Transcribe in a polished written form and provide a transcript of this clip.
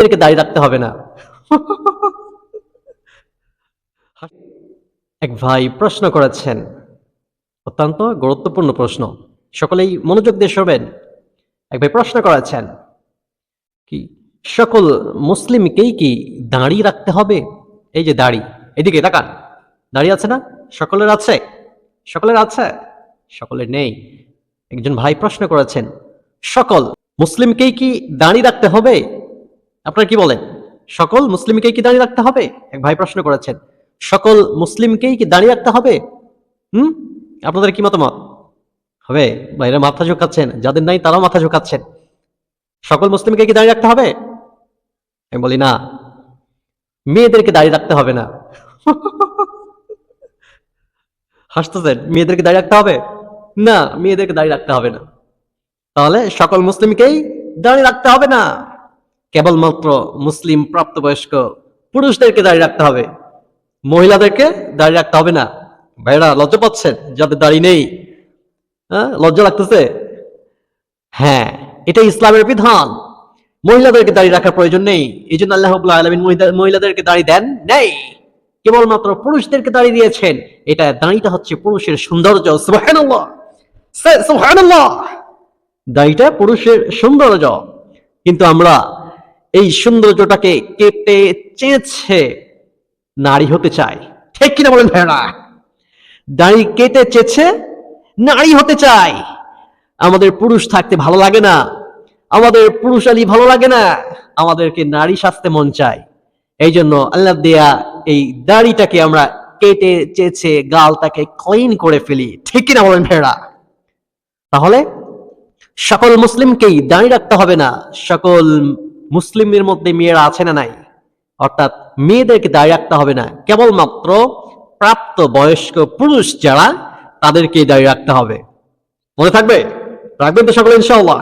এদেরকে দাঁড়িয়ে রাখতে হবে না। এক ভাই প্রশ্ন করেছেন, অত্যন্ত গুরুত্বপূর্ণ প্রশ্ন, সকলেই মনোযোগ দিয়ে শুনবেন। এক ভাই প্রশ্ন করেছেন, কি সকল মুসলিমকেই কি দাঁড়িয়ে রাখতে হবে? এই যে দাড়ি, এদিকে তাকান, দাঁড়িয়ে আছে না? সকলের আছে? সকলের আছে? সকলের নেই। একজন ভাই প্রশ্ন করেছেন, সকল মুসলিমকেই কি দাঁড়িয়ে রাখতে হবে? আপনারা কি বলেন? সকল মুসলিমকেই কি দাঁড়িয়ে রাখতে হবে? এক ভাই প্রশ্ন করেছেন, সকল মুসলিমকেই কি দাঁড়িয়ে রাখতে হবে? আপনাদের কি মতামত? হবে? ভাইরা মাথা ঝুঁকাচ্ছেন, যাদের নাই তারাও মাথা ঝুঁকাচ্ছেন। সকল মুসলিমকে কি দাঁড়িয়ে রাখতে হবে? আমি বলি না, মেয়েদেরকে দাঁড়িয়ে রাখতে হবে না। হাসতেছেন? মেয়েদেরকে দাঁড়িয়ে রাখতে হবে না, মেয়েদেরকে দাঁড়িয়ে রাখতে হবে না। তাহলে সকল মুসলিমকেই দাঁড়িয়ে রাখতে হবে না, কেবলমাত্র মুসলিম প্রাপ্তবয়স্ক পুরুষদেরকে দাঁড়িয়ে রাখতে হবে, মহিলাদেরকে দাঁড়িয়ে রাখতে হবে না। ভাইরা লজ্জা পাচ্ছেন যাদের দাঁড়িয়ে নেই? লজ্জা লাগতেছে? হ্যাঁ, এটা ইসলামের বিধান। মহিলাদেরকে দাঁড়িয়ে রাখার প্রয়োজন নেই। এই জন্য আল্লাহ রাব্বুল আলামিন মহিলাদেরকে দাঁড়িয়ে দেন নেই, কেবলমাত্র পুরুষদেরকে দাঁড়িয়ে দিয়েছেন। এটা দাঁড়িটা হচ্ছে পুরুষের সৌন্দর্য। সুবহানাল্লাহ, সুবহানাল্লাহ। দাঁড়িটা পুরুষের সৌন্দর্য, কিন্তু আমরা এই সৌন্দর্যটাকে কেটে চেয়েছে নারী হতে চাই। ঠিক কিনা বলেন ভাইরা? দাড়ি কেটে চেয়েছে নারী হতে চাই। আমাদের পুরুষ থাকতে ভালো লাগে না, আমাদের পুরুষালি ভালো লাগে না, আমাদেরকে নারী সাজতে মন চায়। এই জন্য আল্লাহ দেয়া এই দাড়িটাকে আমরা কেটে চেয়েছে গালটাকে ক্লিন করে ফেলি। ঠিক কিনা বলেন ভাইরা? তাহলে সকল মুসলিমকেই দাঁড়িয়ে রাখতে হবে না। সকল মুসলিমের মধ্যে মেয়েরা আছে না নাই? অর্থাৎ মেয়েদেরকে দাঁড়িয়ে রাখতে হবে না, কেবলমাত্র প্রাপ্ত বয়স্ক পুরুষ যারা তাদেরকে দাঁড়িয়ে রাখতে হবে। মনে থাকবে? রাখবেন তো সকলে ইনশাআল্লাহ?